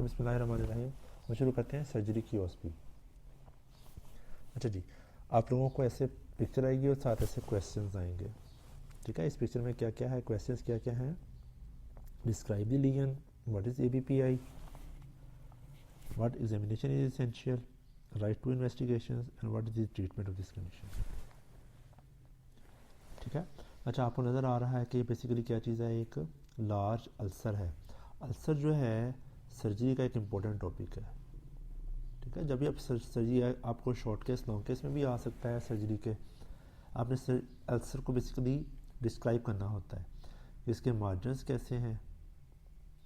बिस्मिल्लाहिर्रहमानिर्रहीम। हम शुरू करते हैं सर्जरी की ओएसपी। अच्छा जी, आप लोगों को ऐसे पिक्चर आएगी और साथ ऐसे क्वेश्चंस आएंगे। ठीक है, इस पिक्चर में क्या क्या है, क्वेश्चंस क्या क्या हैं। Describe the lesion, what is ABPI, what examination is essential, write two investigations and what is the treatment of this condition. ठीक है। अच्छा, आपको नज़र आ रहा है कि बेसिकली क्या चीज़ है, एक लार्ज अल्सर है। अल्सर जो है सर्जरी का एक इम्पोर्टेंट टॉपिक है। ठीक है, जब भी आप सर्जरी है, आपको शॉर्ट केस लॉन्ग केस में भी आ सकता है सर्जरी के। आपने अल्सर को बेसिकली डिस्क्राइब करना होता है कि इसके मार्जिन्स कैसे हैं,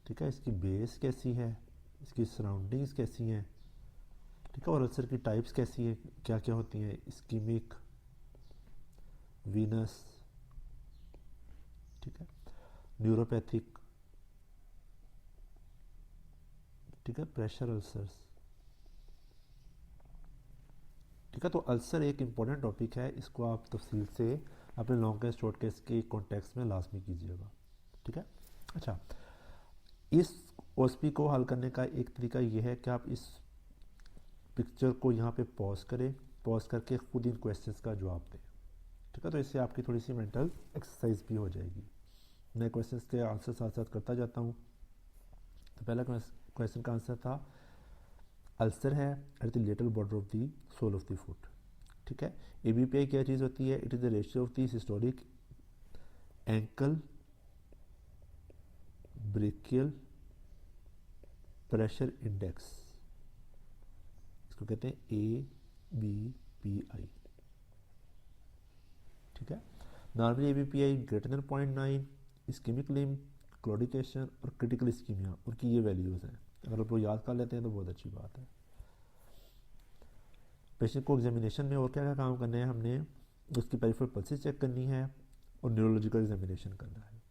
ठीक है, इसकी बेस कैसी है, इसकी सराउंडिंग्स कैसी हैं, ठीक है, और अल्सर की टाइप्स कैसी हैं, क्या क्या होती हैं, इस्कीमिक, वीनस, ठीक है, न्यूरोपैथिक, ठीक है, प्रेशर अल्सर्स। ठीक है, तो अल्सर एक इम्पॉर्टेंट टॉपिक है, इसको आप तफसील से अपने लॉन्ग केस शॉर्ट केस के कॉन्टेक्स्ट में लाजमी कीजिएगा। ठीक है। अच्छा, इस ओएसपी को हल करने का एक तरीका ये है कि आप इस पिक्चर को यहाँ पे पॉज करें, पॉज करके खुद इन क्वेश्चंस का जवाब दें। ठीक है, तो इससे आपकी थोड़ी सी मेंटल एक्सरसाइज भी हो जाएगी। मैं क्वेश्चंस के आंसर साथ साथ करता जाता हूँ। तो पहला क्वेश्चन का आंसर था, अल्सर है at the lateral border of the sole of the foot. ठीक है, एबीपीआई क्या चीज़ होती है, it is the ratio of the systolic ankle brachial pressure index, इसको कहते हैं ABPI। ठीक है, normally ABPI greater than 0.9, ischaemic limb, claudication और क्रिटिकल इस्कीमिया, उनकी ये वैल्यूज़ हैं। अगर आप वो याद कर लेते हैं तो बहुत अच्छी बात है। पेशेंट को एग्जामिनेशन में और क्या क्या काम करने हैं, हमने उसकी पेरिफेरल पल्सेस चेक करनी है और न्यूरोलॉजिकल एग्जामिनेशन करना है।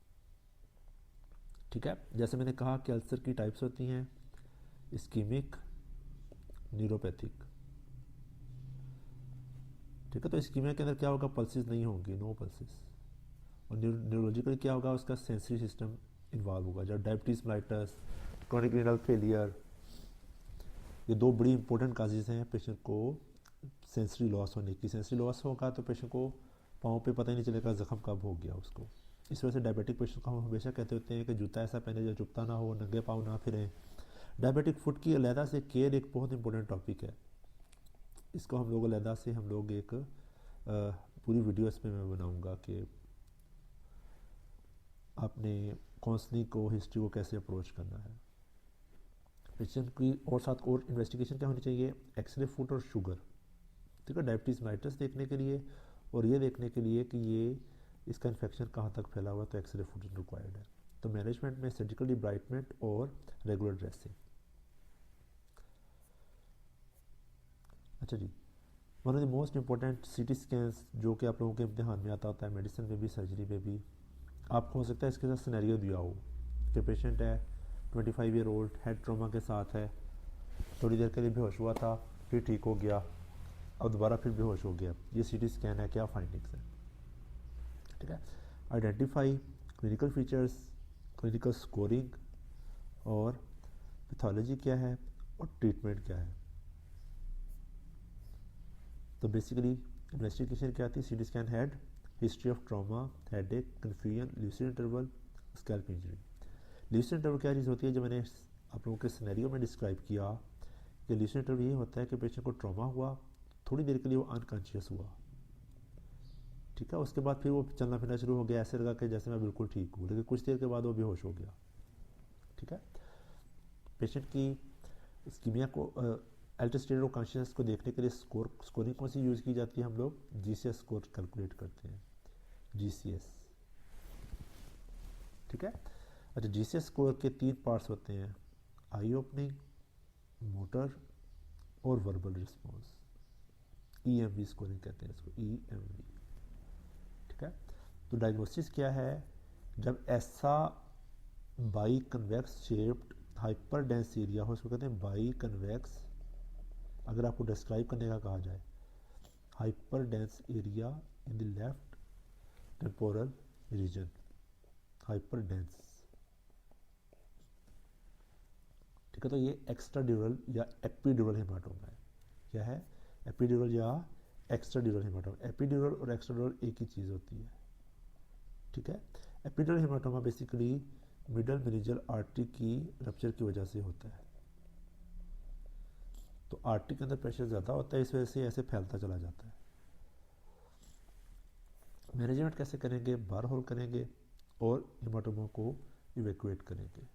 ठीक है, जैसे मैंने कहा कि अल्सर की टाइप्स होती हैं, इस्कीमिक, न्यूरोपैथिक। ठीक है, तो इस्कीमिया के अंदर क्या होगा, पल्सेस नहीं होंगी, नो पल्सेस। और न्यूरोलॉजिकल क्या होगा, उसका सेंसरी सिस्टम इन्वॉल्व होगा, जब diabetes mellitus, chronic renal failure, ये दो बड़ी इंपॉर्टेंट काजेज हैं पेशेंट को सेंसरी लॉस होने की। सेंसरी लॉस होगा तो पेशेंट को पाँव पे पता ही नहीं चलेगा ज़ख्म कब हो गया उसको। इस वजह से डायबिटिक पेशेंट को हम हमेशा कहते होते हैं कि जूता ऐसा पहने जो चुभता ना हो, नंगे पाँव ना फिरें। डायबिटिक फुट की अलहदा से केयर एक बहुत इंपॉर्टेंट टॉपिक है, इसको हम लोग अलहदा से हम लोग एक पूरी वीडियो इसमें मैं बनाऊंगा कि आपने काउंसलिंग को, हिस्ट्री को कैसे अप्रोच करना है पेशेंट की। और साथ और इन्वेस्टिगेशन क्या होनी चाहिए, एक्सरे फुट और शुगर। ठीक है, डायबिटीज़ मेलाइटस देखने के लिए और ये देखने के लिए कि ये इसका इन्फेक्शन कहाँ तक फैला हुआ, तो एक्सरे फुट रिक्वायर्ड है। तो मैनेजमेंट में सर्जिकल डिब्राइटमेंट और रेगुलर ड्रेसिंग। अच्छा जी, one of the most important CT scans जो कि आप लोगों के इम्तिहान में आता होता है, मेडिसिन में भी सर्जरी में भी, आपको हो सकता है इसके साथ सिनेरियो दिया हो कि पेशेंट है 25 ईयर ओल्ड, हेड ट्रॉमा के साथ है, थोड़ी देर के लिए बेहोश हुआ था, फिर ठीक हो गया, अब दोबारा फिर बेहोश हो गया। ये CT स्कैन है, क्या फाइंडिंग्स है। ठीक है, identify clinical features, clinical scoring और पैथोलॉजी क्या है और ट्रीटमेंट क्या है। तो बेसिकली इन्वेस्टिगेशन क्या आती है, CT scan head, history of trauma, headache, confusion, lucid interval, scalp injury. Lucid interval क्या चीज़ होती है, जो मैंने आप लोगों के सिनेरियो में डिस्क्राइब किया कि ल्यूसिड इंटरवल ये होता है कि पेशेंट को ट्रॉमा हुआ, थोड़ी देर के लिए वो अनकॉन्शियस हुआ, ठीक है, उसके बाद फिर वो चलना फिरना शुरू हो गया, ऐसे लगा कि जैसे मैं बिल्कुल ठीक हूँ, लेकिन कुछ देर के बाद वो बेहोश हो गया। ठीक है, पेशेंट की इस्कीमिया को अल्टर्ड स्टेट ऑफ कॉन्शियसनेस को देखने के लिए स्कोरिंग कौन सी यूज़ की जाती है, हम लोग GCS स्कोर कैलकुलेट करते हैं, GCS। ठीक है, अच्छा, GCS स्कोर के 3 पार्ट्स होते हैं, आई ओपनिंग, मोटर और वर्बल रिस्पॉन्स। EMV स्कोरिंग कहते हैं इसको, EMV। ठीक है, तो डायग्नोसिस क्या है, जब ऐसा by convex shaped hyper dense area हो, उसको कहते हैं बाई कन्वेक्स। अगर आपको डिस्क्राइब करने का कहा जाए, hyper dense area in the left temporal region, hyper dense. ठीक है। तो ये एक्स्ट्रा ड्यूरल या एपिड्यूरल हेमाटोमा है। क्या है? एपिड्यूरल या एक्स्ट्रा ड्यूरल हेमाटोमा। एपिड्यूरल और एक्स्ट्रा ड्यूरल एक ही चीज़ होती है, ठीक है। Epidural haematoma basically middle meningeal artery की रप्चर की वजह से होता है। तो आर्टरी के अंदर प्रेशर ज़्यादा होता है, इस वजह से ऐसे फैलता चला जाता है। मैनेजमेंट कैसे करेंगे? बार होल करेंगे और हेमाटोमा को इवैक्यूएट करेंगे।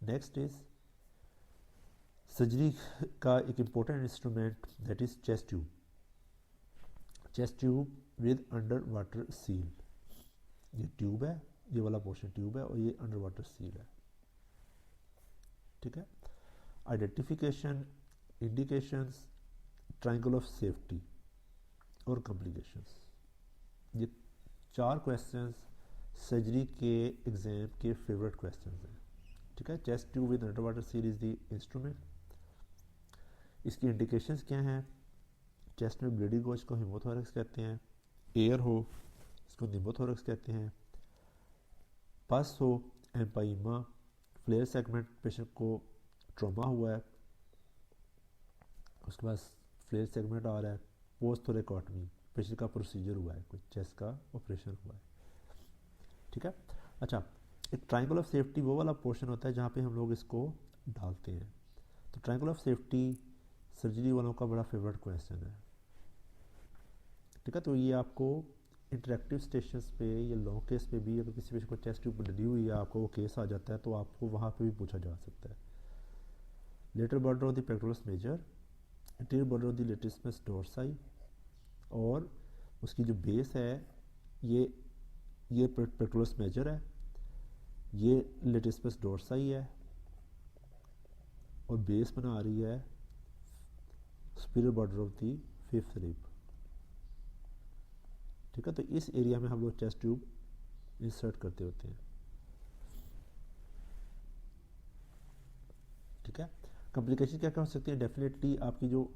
नेक्स्ट इज सर्जरी का एक important instrument that is chest tube. Chest tube with under water seal. ये ट्यूब है, ये वाला पोर्शन ट्यूब है और ये अंडर वाटर सील है, ठीक है। Identification, indications, triangle of safety और कॉम्प्लिकेशंस, ये 4 क्वेश्चंस सर्जरी के एग्जाम के फेवरेट क्वेश्चंस हैं, ठीक है। Chest tube with under water seal is the instrument. इसकी इंडिकेशंस क्या हैं? चेस्ट में ब्लीडिंग हो, इसको हेमोथोरैक्स कहते हैं। एयर हो, इसको निमोथोरैक्स कहते हैं। पस हो, एम्पाइमा। फ्लेयर सेगमेंट, पेशेंट को ट्रॉमा हुआ है, उसके बाद फ्लेयर सेगमेंट आ रहा है। पोस्ट थोरेकोटमी, पेशेंट का प्रोसीजर हुआ है, कोई चेस्ट का ऑपरेशन हुआ है, ठीक है। अच्छा, एक ट्रायंगल ऑफ सेफ्टी वो वाला पोर्शन होता है जहाँ पे हम लोग इसको डालते हैं। तो ट्रायंगल ऑफ सेफ्टी सर्जरी वालों का बड़ा फेवरेट क्वेश्चन है, ठीक है। तो ये आपको इंटरेक्टिव स्टेशंस पे या लॉन्ग केस पे भी, अगर किसी पेशेंट को चेस्ट ट्यूब डली हुई है, आपको वो केस आ जाता है, तो आपको वहाँ पे भी पूछा जा सकता है। Lateral border of the pectoralis major, anterior border of the latissimus dorsi, और उसकी जो बेस है ये पेक्टोरस मेजर है, ये लेटिसिमस डोर्साई है, और बेस बना रही है superior border of the fifth rib, ठीक है। तो इस एरिया में हम लोग चेस्ट ट्यूब इंसर्ट करते होते हैं, ठीक है। कॉम्प्लिकेशन क्या क्या हो सकती है? डेफिनेटली आपकी जो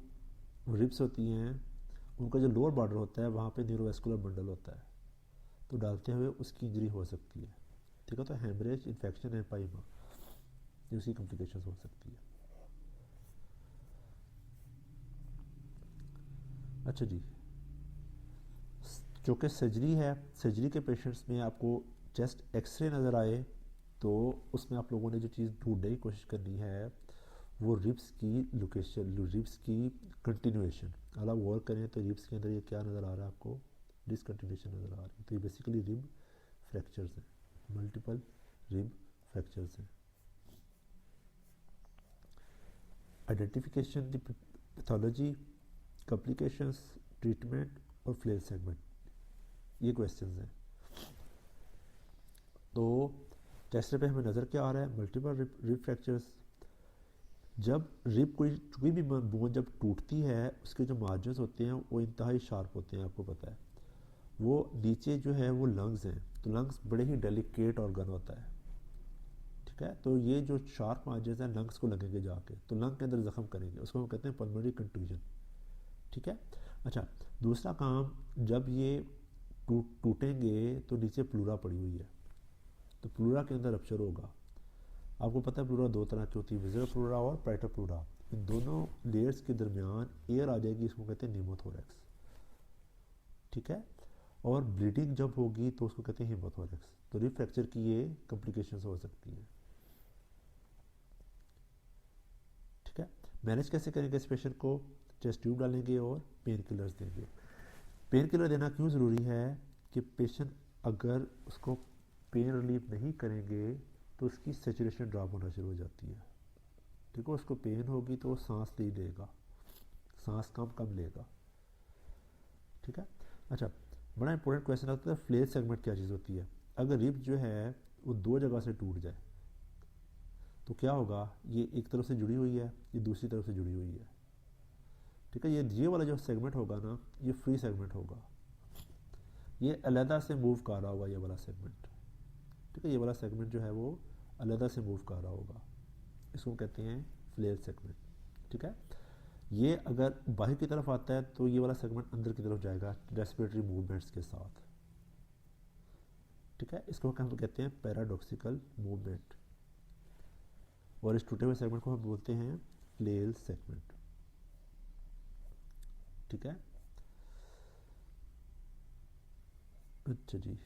रिब्स होती हैं उनका जो लोअर बॉर्डर होता है वहाँ पे न्यूरोवेस्कुलर बंडल होता है, तो डालते हुए उसकी इंजरी हो सकती है, ठीक है। तो हेमरेज, इन्फेक्शन, एम्पाइमा, ये उसकी कॉम्प्लिकेशन हो सकती है। अच्छा जी, जो कि सर्जरी है, सर्जरी के पेशेंट्स में आपको चेस्ट एक्सरे नज़र आए तो उसमें आप लोगों ने जो चीज़ ढूंढने की कोशिश करनी है वो रिब्स की लोकेशन, रिब्स की कंटिन्यूएशन। अगर आप गौर करें तो रिब्स के अंदर ये क्या नज़र आ रहा है आपको? डिसकंटिन्यूएशन नज़र आ रही है। तो ये बेसिकली रिब फ्रैक्चर्स हैं, मल्टीपल रिब फ्रैक्चर्स हैं। Identification, the pathology, complications, treatment और फ्लेयर सेगमेंट, ये क्वेश्चंस हैं। तो टेस्ट पे हमें नज़र क्या आ रहा है? Multiple rib fractures. जब रिब कोई भी बोन जब टूटती है उसके जो मार्जिन्स होते हैं वो इंतहाई शार्प होते हैं, आपको पता है। वो नीचे जो है वो लंग्स हैं, तो लंग्स बड़े ही डेलिकेट ऑर्गन होता है, ठीक है। तो ये जो शार्प मार्जिन्स हैं लंग्स को लगेंगे जाके, तो लंग के अंदर जख्म करेंगे, उसको हम कहते हैं पल्मोनरी कंट्यूजन, ठीक है। अच्छा, दूसरा काम, जब ये टूटेंगे तो नीचे प्लूरा पड़ी हुई है, तो प्लूरा के अंदर रप्चर होगा। आपको पता है प्लूरा 2 तरह की होती है, विज़ुअल प्लूरा और प्राइटर प्लूरा। इन दोनों लेयर्स के दरमियान एयर आ जाएगी, इसको कहते हैं निमोथोरैक्स, ठीक है। और ब्लीडिंग जब होगी तो उसको कहते हैं हेमोथोरैक्स। तो रिब फ्रैक्चर की ये कॉम्प्लिकेशंस हो सकती हैं, ठीक है। मैनेज कैसे करेंगे इस पेशेंट को? चेस्ट ट्यूब डालेंगे और पेन किलर्स देंगे। पेन किलर देना क्यों ज़रूरी है? कि पेशेंट अगर उसको पेन रिलीफ नहीं करेंगे तो उसकी सेचुरेशन ड्रॉप होना शुरू हो जाती है, ठीक है। उसको पेन होगी तो वो सांस नहीं लेगा, सांस कम लेगा, ठीक है। अच्छा, बड़ा इंपॉर्टेंट क्वेश्चन आता है फ्लेयर सेगमेंट क्या चीज़ होती है? अगर रिब जो है वो 2 जगह से टूट जाए तो क्या होगा? ये एक तरफ से जुड़ी हुई है, ये दूसरी तरफ से जुड़ी हुई है, ठीक है। ये वाला जो सेगमेंट होगा ना, ये फ्री सेगमेंट होगा, ये अलहदा से मूव कर रहा होगा, ये वाला सेगमेंट, ठीक है। ये वाला सेगमेंट जो है वो अलहदा से मूव कर रहा होगा, इसको कहते हैं फ्लेयर सेगमेंट, ठीक है। ये अगर बाहर की तरफ आता है तो ये वाला सेगमेंट अंदर की तरफ जाएगा रेस्पिरेटरी मूवमेंट्स के साथ, ठीक है। इसको हम कहते हैं पैराडॉक्सिकल मूवमेंट। और इस टूटे हुए सेगमेंट को हम बोलते हैं प्लेल सेगमेंट। ठीक है, अच्छा जी,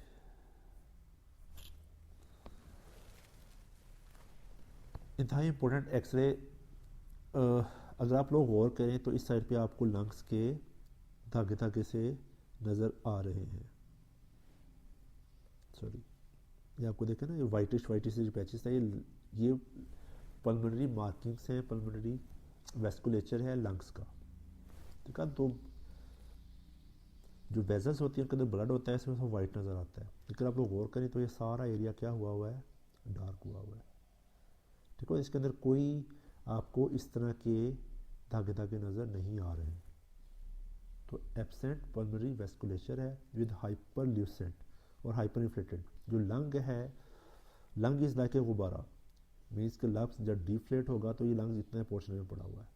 इंतहाई इंपॉर्टेंट एक्सरे। अगर आप लोग गौर करें तो इस साइड पे आपको लंग्स के धागे धागे से नज़र आ रहे हैं, सॉरी, ये आपको देखें ना, ये वाइटिश वाइटिश जो पैचेस है, ये पल्मोनरी मार्किंग्स हैं, पल्मोनरी वेस्कुलेचर है लंग्स का। ठीक है, तो जो वेजल्स होती है उनके अंदर ब्लड होता है, इसमें सब वाइट नज़र आता है, लेकिन आप लोग गौर करें तो ये सारा एरिया क्या हुआ है, डार्क हुआ है। ठीक है, इसके अंदर कोई आपको इस तरह के धागे धागे नज़र नहीं आ रहे हैं। तो एब्सेंट पल्मोनरी वेस्कुलेचर है विद हाइपर ल्यूसेंट और हाइपर इन्फ्लेटेड। जो लंग है, लंग इज़ लाइक ए गुब्बारा, मीन्स के लंग्स जब डिफ्लेट होगा तो ये लंग्स इतना पोर्शन में पड़ा हुआ है।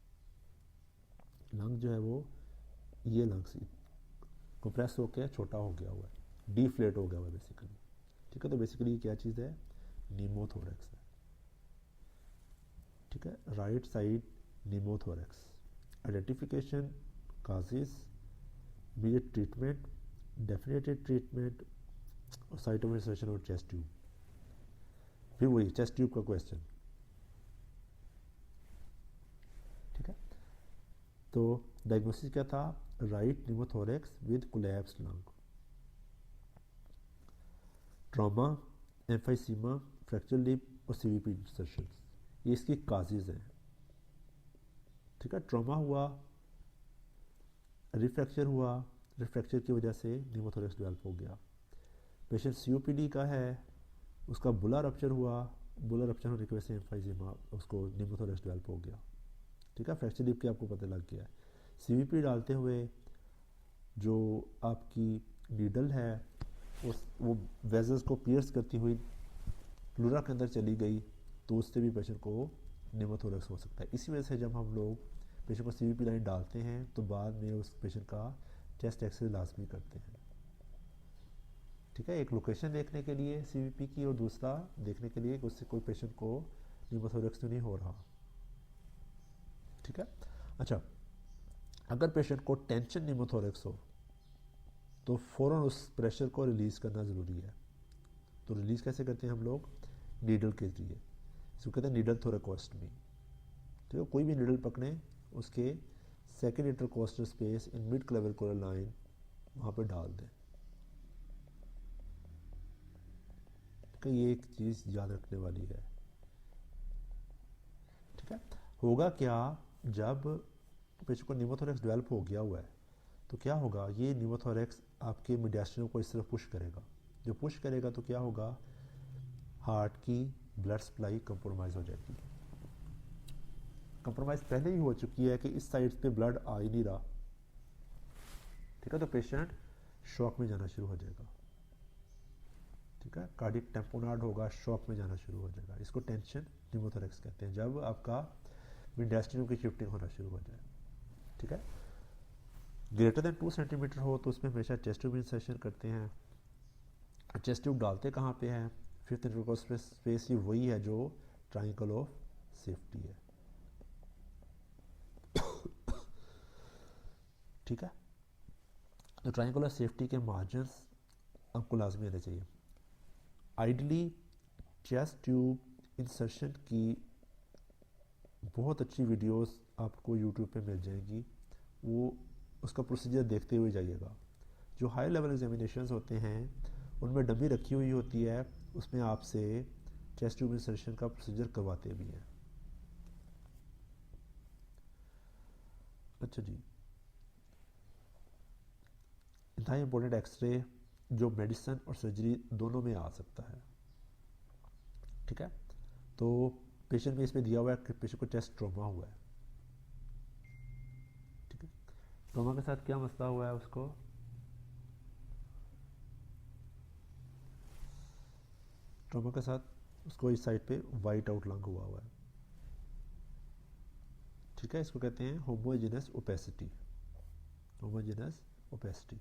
लंग जो है वो, ये लंग्स कंप्रेस होकर छोटा हो गया हुआ है, डिफ्लेट हो गया हुआ है बेसिकली। ठीक है, तो बेसिकली ये क्या चीज़ है, नीमोथोरेक्स है। ठीक है, right side pneumothorax. Identification, causes, immediate treatment, definitive treatment, और साइट ऑफ इंसर्शन और चेस्ट ट्यूब। फिर वही चेस्ट ट्यूब का क्वेश्चन। ठीक है, तो डायग्नोसिस क्या था, right pneumothorax with collapse lung, trauma, emphysema, fracture lip और सीवीपी इंसर्शन, ये इसकी काजेज हैं। ठीक है, ट्रॉमा हुआ, रिफ्रैक्चर हुआ, रिफ्रैक्चर की वजह से न्यूमोथोरेक्स डेवलप हो गया। पेशेंट सीओपीडी का है, उसका बुला रप्चर हुआ, बुला रप्चर होने की वजह से एम्फाइसीमा, उसको न्यूमोथोरेक्स डेवलप हो गया। ठीक है, फ्रैक्चर लिप की आपको पता लग गया है। सीवीपी डालते हुए जो आपकी नीडल है वो वेजल्स को पियर्स करती हुई प्लूरा के अंदर चली गई, तो उससे भी पेशेंट को न्यूमोथोरेक्स हो सकता है। इसी वजह से जब हम लोग पेशेंट को सीवीपी लाइन डालते हैं तो बाद में उस पेशेंट का चेस्ट एक्सरे लाजमी करते हैं। ठीक है, एक लोकेशन देखने के लिए सीवीपी की, और दूसरा देखने के लिए कि उससे कोई पेशेंट को न्यूमोथोरेक्स तो नहीं हो रहा। ठीक है, अच्छा, अगर पेशेंट को टेंशन न्यूमोथोरेक्स हो तो फ़ौरन उस प्रेशर को रिलीज़ करना ज़रूरी है। तो रिलीज़ कैसे करते हैं हम लोग, नीडल के जरिए, इसको कहते हैं नीडल थोरेकोस्टमी। ठीक है, कोई भी नीडल पकड़ें, उसके second intercostal space in mid clavicular line वहाँ पर डाल दें। ठीक है, ये एक चीज़ याद रखने वाली है। ठीक है, होगा क्या, जब पेशेंट को न्यूमोथोरेक्स डेवलप हो गया हुआ है तो क्या होगा, ये न्यूमोथोरेक्स आपके मिडियास्टिनम को इस तरफ पुश करेगा। जो पुश करेगा तो क्या होगा, हार्ट की ब्लड सप्लाई कंप्रोमाइज़ हो जाएगी। कंप्रोमाइज़ पहले ही हो चुकी है कि इस साइड पे ब्लड आ ही नहीं रहा। ठीक है, तो पेशेंट शॉक में जाना शुरू हो जाएगा। ठीक है, कार्डियक टेम्पोनार्ड होगा, शॉक में जाना शुरू हो जाएगा। इसको टेंशन न्यूमोथोरेक्स कहते हैं, जब आपका मिडियास्टिनम की शिफ्टिंग होना शुरू हो जाए। ठीक है, ग्रेटर देन 2 सेंटीमीटर हो तो उसमें हमेशा चेस्ट ट्यूब इंसर्शन करते हैं। चेस्ट ट्यूब डालते कहाँ पे हैं, फिफ्थ इंटरकोस्टल स्पेस ही वही है जो ट्रायंगल ऑफ सेफ्टी है। ठीक है, तो ट्रायंगल ऑफ सेफ्टी के मार्जिन्स आपको लाजमी आने चाहिए। आइडली चेस्ट ट्यूब इंसर्शन की बहुत अच्छी वीडियोस आपको यूट्यूब पे मिल जाएंगी, वो उसका प्रोसीजर देखते हुए जाइएगा। जो हाई लेवल एग्जामिनेशंस होते हैं उनमें डमी रखी हुई होती है, उसमें आपसे चेस्ट ट्यूब इंसर्शन का प्रोसीजर करवाते भी हैं। अच्छा जी, इतना इम्पोर्टेंट एक्सरे जो मेडिसिन और सर्जरी दोनों में आ सकता है। ठीक है, तो पेशेंट में इसमें दिया हुआ है कि पेशेंट को चेस्ट ट्रॉमा हुआ है। ठीक है, ट्रॉमा के साथ क्या मसला हुआ है उसको, ट्रॉमा के साथ उसको इस साइड पे वाइट आउट लंग हुआ है। ठीक है, इसको कहते हैं homogeneous opacity, homogeneous opacity.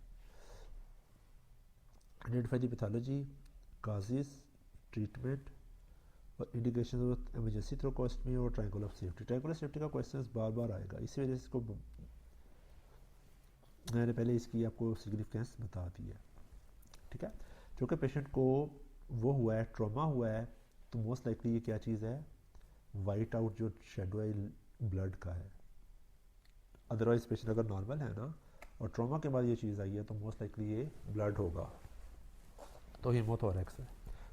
Identify the pathology, causes, treatment, और इंडिकेशन ऑफ इमरजेंसी थ्रोकोस्टमी और triangle of safety. Triangle of safety का क्वेश्चन बार बार आएगा, इसी वजह से इसको मैंने पहले इसकी आपको सिग्निफिकेंस बता दी है। ठीक है, जो कि पेशेंट को वो हुआ है, ट्रॉमा हुआ है, तो मोस्ट लाइकली ये क्या चीज़ है, वाइट आउट जो शेडो है ब्लड का है। अदरवाइज पेशेंट अगर नॉर्मल है ना और ट्रॉमा के बाद ये चीज़ आई है तो मोस्ट लाइकली ये ब्लड होगा, तो हीमोथोरैक्स है।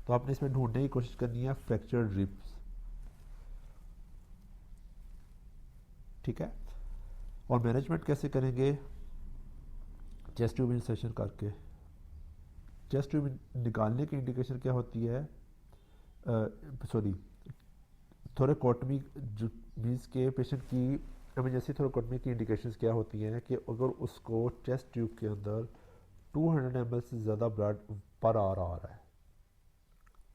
तो आपने इसमें ढूंढने की कोशिश करनी है फ्रैक्चर्ड रिब्स। ठीक है, और मैनेजमेंट कैसे करेंगे, चेस्ट ट्यूब इंसर्शन करके। चेस्ट ट्यूब निकालने की इंडिकेशन क्या होती है, सॉरी थोरेकोटमी, जो मीन्स के पेशेंट की इमरजेंसी थोरेकोटमी की इंडिकेशंस क्या होती हैं कि अगर उसको चेस्ट ट्यूब के अंदर 200 ml से ज़्यादा ब्लड पर आवर आ रहा है,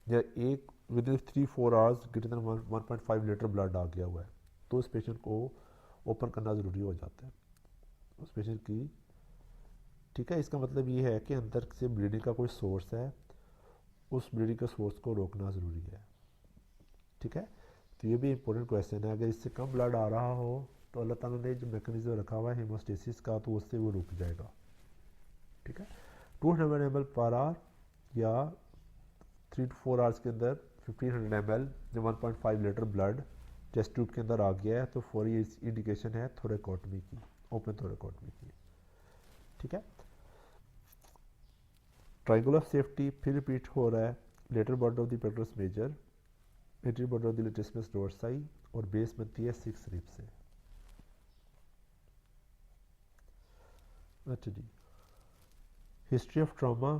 या एक within 3-4 hours greater than 1.5 litre blood आ गया हुआ है, तो उस पेशेंट को ओपन करना ज़रूरी हो जाता है उस पेशेंट की। ठीक है, इसका मतलब ये है कि अंदर से ब्लीडिंग का कोई सोर्स है, उस ब्लीडिंग के सोर्स को रोकना ज़रूरी है। ठीक है, तो ये भी इंपॉर्टेंट क्वेश्चन है। अगर इससे कम ब्लड आ रहा हो तो अल्लाह ताला ने जो मैकेनिज्म रखा हुआ है हेमोस्टेसिस का, तो उससे वो रुक जाएगा। ठीक है, 200 ml पर आवर या 3 to 4 आवर्स के अंदर 1500 ml या 1.5 लीटर ब्लड चेस्ट ट्यूब के अंदर आ गया है, तो फौरी ये इंडिकेशन है थोरेकोटमी की, ओपन थोरेकोटमी की। ठीक है, ट्रायंगल ऑफ सेफ्टी फिर रिपीट हो रहा है। Lateral border of the pectoralis major, anterior border of the latissimus dorsi, और बेस बनती है 6 रिब से। अच्छा जी, हिस्ट्री ऑफ ट्रॉमा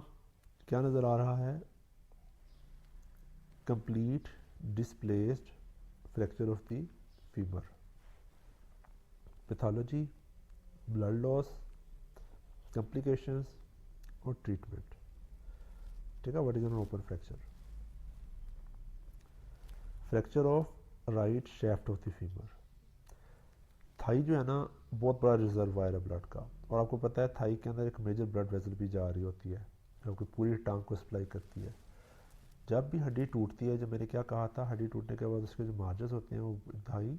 क्या नज़र आ रहा है, complete displaced fracture of the femur, pathology, blood loss, complications और ट्रीटमेंट। ठीक है, what is an open fracture, fracture of right shaft of the femur. Thigh जो है ना बहुत बड़ा रिजर्वायर है ब्लड का, और आपको पता है थाई के अंदर एक मेजर ब्लड वेसल भी जा रही होती है जो आपकी पूरी टांग को सप्लाई करती है। जब भी हड्डी टूटती है, जो मैंने क्या कहा था, हड्डी टूटने के बाद उसके जो मार्जिन होते हैं वो इंतहाई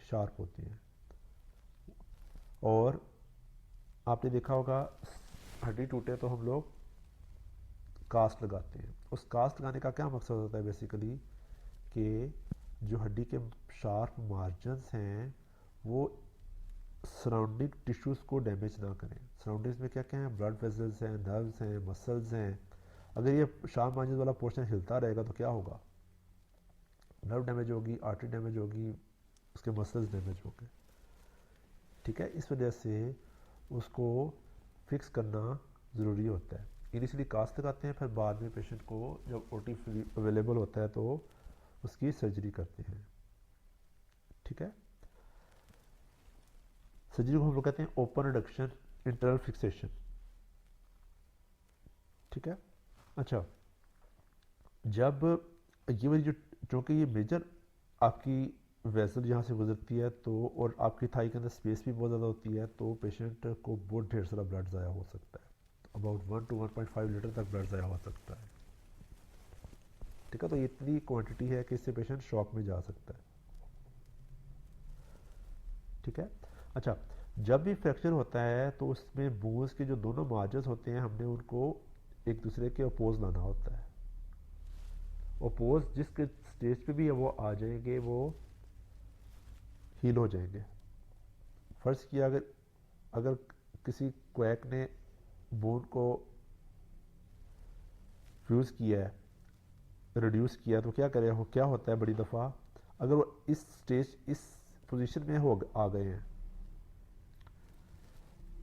शार्प होती हैं, और आपने देखा होगा हड्डी टूटे तो हम लोग कास्ट लगाते हैं। उस कास्ट लगाने का क्या मकसद होता है बेसिकली, कि जो हड्डी के शार्प मार्जिनस हैं वो सराउंडिंग टिश्यूज़ को डैमेज ना करें। सराउंडिंग्स में क्या क्या हैं, ब्लड वेसल्स हैं, नर्व्स हैं, मसल्स हैं। अगर ये शार्प मार्जिन वाला पोर्शन हिलता रहेगा तो क्या होगा, नर्व डैमेज होगी, आर्टरी डैमेज होगी, उसके मसल्स डैमेज होंगे। ठीक है, इस वजह से उसको फिक्स करना ज़रूरी होता है। इनिशियली कास्ट लगाते हैं, फिर बाद में पेशेंट को जब ओटी अवेलेबल होता है तो उसकी सर्जरी करते हैं। ठीक है, सर्जरी को हम लोग कहते हैं ओपन रिडक्शन इंटरनल फिक्सेशन। ठीक है, अच्छा जब ये वाली जो, चूँकि ये मेजर आपकी वेसल यहाँ से गुजरती है तो, और आपकी थाई के अंदर स्पेस भी बहुत ज़्यादा होती है, तो पेशेंट को बहुत ढेर सारा ब्लड ज़ाया हो सकता है, अबाउट 1 to 1.5 लीटर तक ब्लड ज़ाया हो सकता है। ठीक है, तो इतनी क्वांटिटी है कि इससे पेशेंट शॉक में जा सकता है। ठीक है, अच्छा जब भी फ्रैक्चर होता है तो उसमें बोन्स के जो दोनों मार्जिन्स होते हैं, हमने उनको एक दूसरे के अपोज लाना होता है। अपोज जिस स्टेज पे भी है वो आ जाएंगे, वो हील हो जाएंगे। फर्ज किया अगर अगर किसी क्वैक ने बोन को फ्यूज़ किया है, रिड्यूस किया, तो क्या करें, क्या होता है बड़ी दफ़ा, अगर वो इस स्टेज इस पोजीशन में हो आ गए हैं,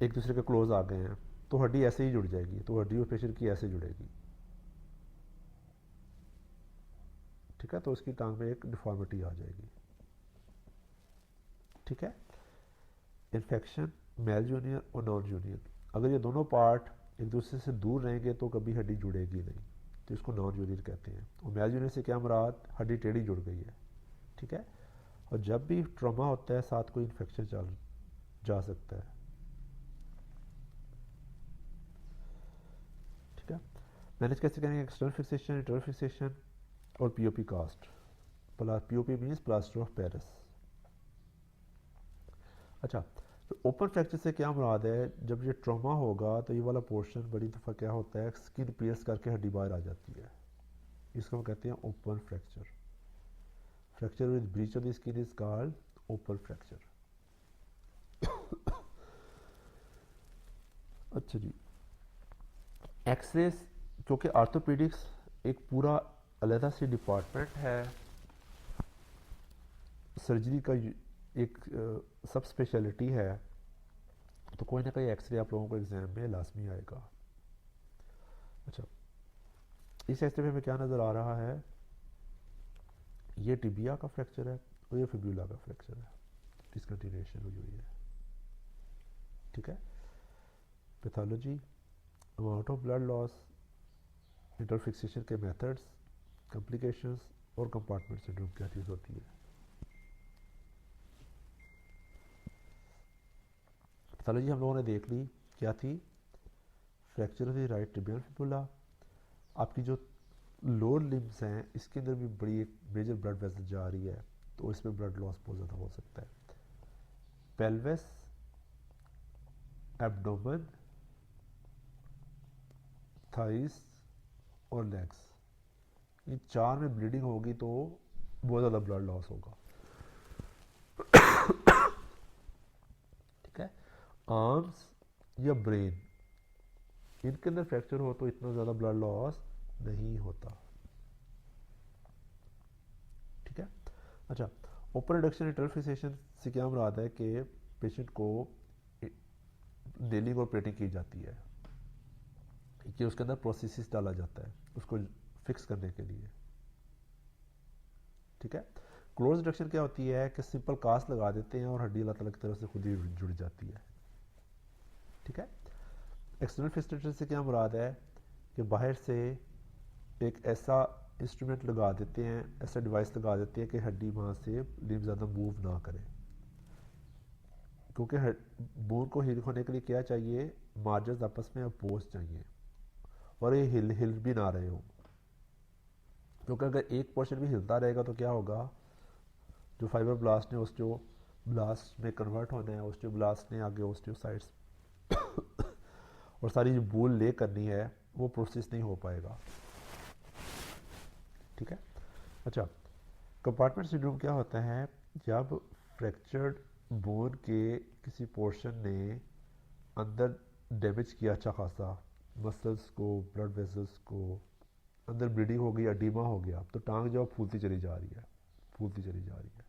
एक दूसरे के क्लोज आ गए हैं, तो हड्डी ऐसे ही जुड़ जाएगी, तो हड्डी और पेशेंट की ऐसे जुड़ेगी। ठीक है, तो उसकी टांग में एक डिफॉर्मिटी आ जाएगी। ठीक है, इन्फेक्शन मेल जूनियर और नॉन जूनियर, अगर ये दोनों पार्ट एक दूसरे से दूर रहेंगे तो कभी हड्डी जुड़ेगी नहीं, तो इसको नॉन जूनियर कहते हैं। और मेल जूनियर से क्या मुराद, हड्डी टेढ़ी जुड़ गई है। ठीक है, और जब भी ट्रॉमा होता है साथ कोई इन्फेक्शन चल जा सकता है। ठीक है, मैनेज कैसे करेंगे, एक्सटर्नल फिक्सेशन, इंटरनल फिक्सेशन और POP cast. POP means plaster of Paris. अच्छा, तो ओपन फ्रैक्चर से क्या मुराद है, जब ये ट्रॉमा होगा तो ये वाला पोर्शन बड़ी दफ़ा क्या होता है, स्किन पियर्स करके हड्डी बाहर आ जाती है, इसको हम कहते हैं open fracture. Fracture with breach of the skin is called open fracture. अच्छा जी, एक्सरे, क्योंकि आर्थोपेडिक्स एक पूरा अलहदा से डिपार्टमेंट है, सर्जरी का एक सब स्पेशलिटी है, तो कोई ना कोई एक्सरे आप लोगों को एग्जाम में लाजमी आएगा। अच्छा, इस एक्सरे में हमें क्या नज़र आ रहा है, ये टिबिया का फ्रैक्चर है और ये फिब्यूला का फ्रैक्चर है, डिसकंटिन्यूएशन हुई हुई है। ठीक है, pathology, amount of blood loss, internal fixation के मेथड्स, कॉम्प्लिकेशंस और कंपार्टमेंट सिंड्रोम क्या चीज़ होती है। पैथोलॉजी हम लोगों ने देख ली, क्या थी, fracture of the right tibial fibula. आपकी जो लोअर लिम्स हैं इसके अंदर भी बड़ी एक मेजर ब्लड वेसल जा रही है, तो इसमें ब्लड लॉस बहुत ज़्यादा हो सकता है। पेल्विस, एब्डोमेन, थाइस और लेग्स, इन चार में ब्लीडिंग होगी तो बहुत ज़्यादा ब्लड लॉस होगा। ठीक है, आर्म्स या ब्रेन, इनके अंदर फ्रैक्चर हो तो इतना ज़्यादा ब्लड लॉस नहीं होता। ठीक है, अच्छा, ओपन रिडक्शन इंटरफिक्सेशन से क्या मुराद है कि पेशेंट को नेलिंग और प्लेटिंग की जाती है, कि उसके अंदर प्रोसेसिस डाला जाता है उसको फिक्स करने के लिए। ठीक है, क्लोज रिडक्शन क्या होती है कि सिंपल कास्ट लगा देते हैं और हड्डी अल्लाह ताला की तरफ से खुद ही जुड़ जाती है। ठीक है, एक्सटर्नल फिस्टेशन से क्या मुराद है कि बाहर से एक ऐसा इंस्ट्रूमेंट लगा देते हैं, ऐसा डिवाइस लगा देते हैं कि हड्डी वहाँ से लिम्ब ज़्यादा मूव ना करे, क्योंकि बोन को हील होने के लिए क्या चाहिए, मार्जिन आपस में अपोज चाहिए और ये हिल भी ना रहे हो, क्योंकि अगर एक पोर्शन भी हिलता रहेगा तो क्या होगा, जो फाइबर ब्लास्ट ने ऑस्टियो ब्लास्ट में कन्वर्ट होना है, ऑस्टियो ब्लास्ट ने आगे ऑस्टियोसाइट्स और सारी जो बूल ले करनी है वो प्रोसेस नहीं हो पाएगा। ठीक है, अच्छा, कंपार्टमेंट सिंड्रोम क्या होता है, जब फ्रैक्चर्ड बोन के किसी पोर्शन ने अंदर डैमेज किया अच्छा खासा, मसल्स को, ब्लड वेसल्स को, अंदर ब्लीडिंग हो गई, एडीमा हो गया, तो टांग जो फूलती चली जा रही है, फूलती चली जा रही है।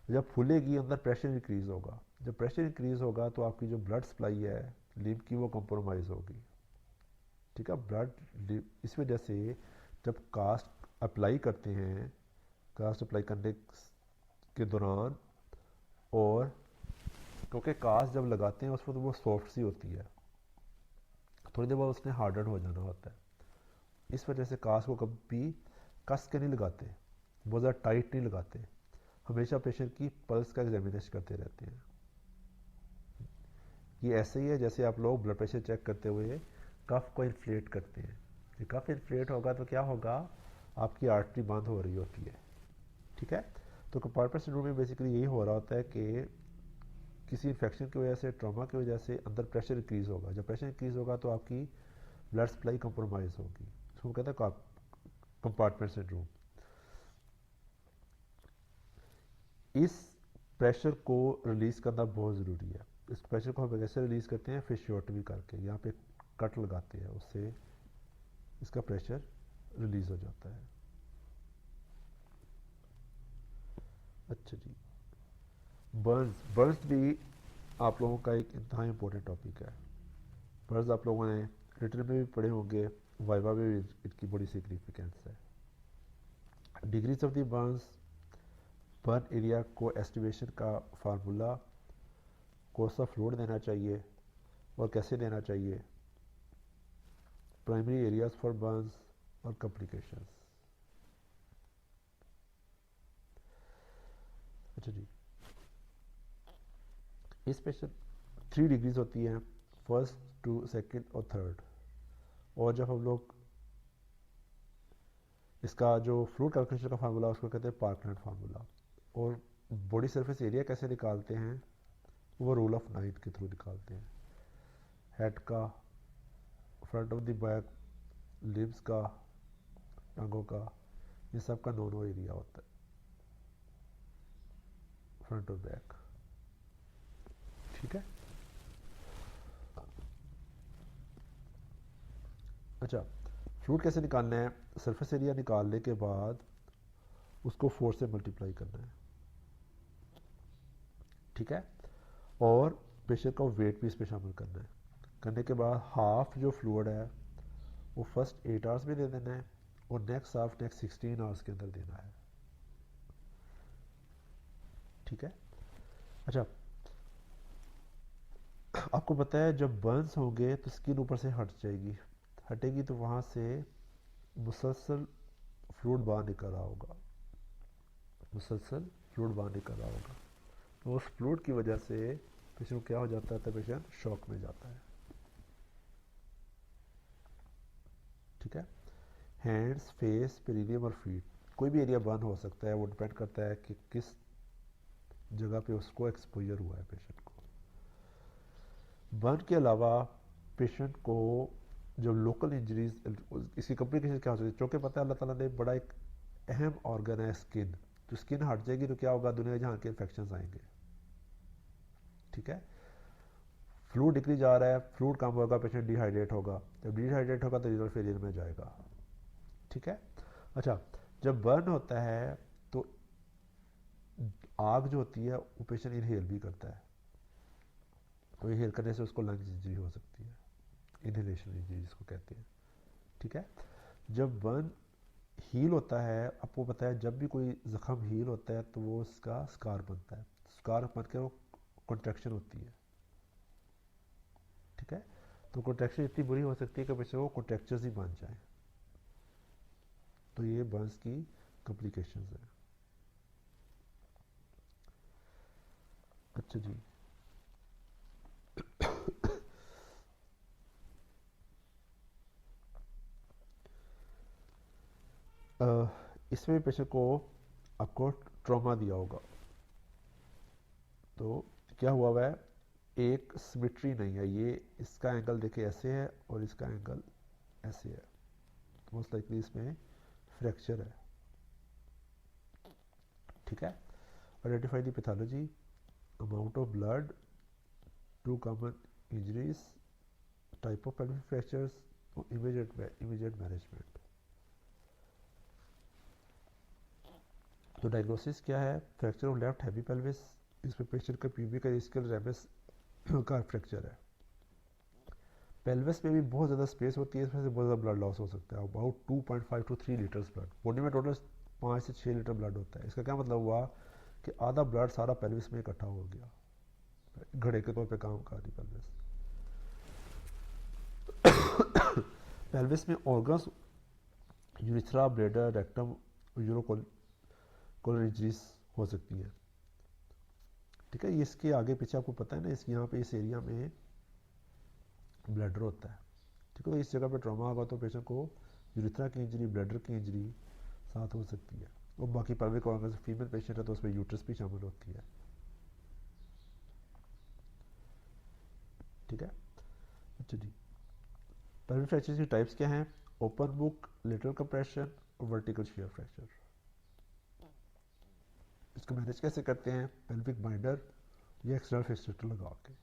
जब फूलेगी अंदर प्रेशर इंक्रीज होगा, जब प्रेशर इंक्रीज होगा तो आपकी जो ब्लड सप्लाई है लिम्फ की वो कंप्रोमाइज़ होगी। ठीक है, ब्लड, इस वजह से जब कास्ट अप्लाई करते हैं, कास्ट अप्लाई करने के दौरान, और क्योंकि कास्ट जब लगाते हैं उस वक्त वो सॉफ्ट सी होती है, थोड़ी देर बाद उसने हार्डन हो जाना होता है, इस वजह से कास्ट को कभी कस के नहीं लगाते, बहुत ज़्यादा टाइट नहीं लगाते, हमेशा पेशेंट की पल्स का एग्जामिनेशन करते रहते हैं। ये ऐसे ही है जैसे आप लोग ब्लड प्रेशर चेक करते हुए कफ को इन्फ्लेट करते हैं, ये कफ इन्फ्लेट होगा तो क्या होगा, आपकी आर्टरी बंद हो रही होती है। ठीक है, तो कंपार्टमेंट सिंड्रोम में बेसिकली यही हो रहा होता है कि किसी इन्फेक्शन की वजह से, ट्रॉमा की वजह से अंदर प्रेशर इंक्रीज होगा, जब प्रेशर इंक्रीज होगा तो आपकी ब्लड सप्लाई कंप्रोमाइज होगी, इसको कहते हैं कंपार्टमेंट सिंड्रोम। इस प्रेशर को रिलीज करना बहुत ज़रूरी है। इस प्रेशर को हम कैसे रिलीज करते हैं, फिशियोटमी करके, यहाँ पे कट लगाते हैं, उससे इसका प्रेशर रिलीज हो जाता है। अच्छा जी, बर्न्स भी आप लोगों का एक इंतहा इम्पोर्टेंट टॉपिक है। बर्न्स आप लोगों ने रिटर्न में भी पढ़े होंगे, वाइवा में भी इनकी बड़ी सिग्निफिकेंस है। Degrees of the burn area को एस्टिमेशन का फार्मूला, कोर्स ऑफ लोड देना चाहिए और कैसे देना चाहिए, प्राइमरी एरियाज फॉर बर्न्स और कॉम्प्लिकेशंस। अच्छा जी, इस पेशेंट 3 डिग्रीज होती हैं, फर्स्ट, टू, सेकंड और थर्ड, और जब हम लोग इसका जो फ्लूइड कैलकुलेशन का फार्मूला उसको कहते हैं पार्कलैंड फार्मूला। और बॉडी सरफेस एरिया कैसे निकालते हैं, वो रूल ऑफ 9 के थ्रू निकालते हैं। हेड का, front of the back, libs का, टांगों का, ये सब का नो एरिया होता है, फ्रंट और बैक। ठीक है। अच्छा, फ्लूइड कैसे निकालना है, सरफेस एरिया निकालने के बाद उसको 4 से मल्टीप्लाई करना है। ठीक है। और प्रेशर का वेट भी इसमें शामिल करना है। करने के बाद हाफ जो फ्लूइड है वो फर्स्ट 8 आवर्स में दे देना है और नेक्स्ट हाफ नेक्स्ट 16 आवर्स के अंदर देना है। ठीक है। अच्छा, आपको पता है जब बर्न्स होंगे तो स्किन ऊपर से हटेगी तो वहाँ से मुसलसल फ्लूइड बाहर निकल रहा होगा, मुसलसल फ्लूइड बाहर निकल रहा होगा। तो उस फ्लूइड की वजह से पेशेंट क्या हो जाता है, पेशेंट शॉक में जाता है। ठीक है। हैंड्स, फेस, पेरिनियम और फीट, कोई भी एरिया बर्न हो सकता है, वो डिपेंड करता है कि किस जगह पे उसको एक्सपोजर हुआ है पेशेंट को। बर्न के अलावा पेशेंट को जो लोकल इंजरीज, इसकी कॉम्प्लिकेशन क्या हो सकती है, चूँकि पता है अल्लाह ताला ने बड़ा एक अहम ऑर्गन है स्किन, तो स्किन हट जाएगी तो क्या होगा, दुनिया जहाँ के इन्फेक्शन आएंगे। ठीक है। फ्लूइड डिक्रीज जा रहा है, फ्लूइड कम होगा, पेशेंट डिहाइड्रेट होगा, जब डिहाइड्रेट होगा तो रीनल फेलियर में जाएगा। ठीक है। अच्छा, जब बर्न होता है तो आग जो होती है वो पेशेंट इनहेल भी करता है, तो इनहेल करने से उसको लंग्स इंजरी हो सकती है, इनहेलेशन इंजरी जिसको कहते हैं। ठीक है। जब बर्न हील होता है, आपको पता है जब भी कोई जख्म हील होता है तो वो उसका स्कार बनता है, स्कार बन के वो कॉन्ट्रैक्शन होती है। ठीक है। तो कॉन्ट्रैक्शन इतनी बुरी हो सकती है कि पेशेंट को कॉन्ट्रैक्चर्स ही बन जाए। तो ये बर्न्स की कॉम्प्लिकेशंस है। अच्छा जी, इसमें पेशेंट को आपको ट्रॉमा दिया होगा, तो क्या हुआ है, एक सिमेट्री नहीं है, ये इसका एंगल देखिए ऐसे है और इसका एंगल ऐसे है, तो मोस्ट लाइकली इसमें फ्रैक्चर है। ठीक है। Identify the pathology, amount of blood, two common injuries, type of pelvic fractures, immediate management. तो डायग्नोसिस क्या है, fracture of left heavy pelvis, इसमें पेशेंट का प्यूबिक स्केल रेमस का फ्रैक्चर है। पेल्विस में भी बहुत ज़्यादा स्पेस होती है, इसमें से बहुत ज़्यादा ब्लड लॉस हो सकता है, about 2.5 to 3 litres blood, body में टोटल 5 से 6 लीटर ब्लड होता है। इसका क्या मतलब हुआ कि आधा ब्लड सारा पेल्विस में इकट्ठा हो गया, घड़े के तौर पे काम कर रही पेल्विस। पेल्विस में ऑर्गन्स, यूरिथ्रा, ब्लैडर, रेक्टम, यूरोकोलर इंजरीज हो सकती है। ठीक है। इसके आगे पीछे आपको पता है ना, इस यहाँ पे इस एरिया में ब्लैडर होता है। ठीक है। तो इस जगह पे ट्रॉमा होगा तो पेशेंट को यूरिथ्रा की इंजरी, ब्लैडर की इंजरी साथ हो सकती है। और बाकी पेल्विक ऑर्गन, फीमेल पेशेंट है तो उसमें यूट्रस भी शामिल होती है। ठीक है। अच्छा जी, पेल्विक फ्रैक्चर की टाइप्स क्या हैं, ओपन बुक, लेटरल कंप्रेशन और वर्टिकल शियर फ्रैक्चर। इसको मैनेज कैसे करते हैं, पेल्विक बाइंडर या एक्सटर्नल फिक्सेटर लगा के।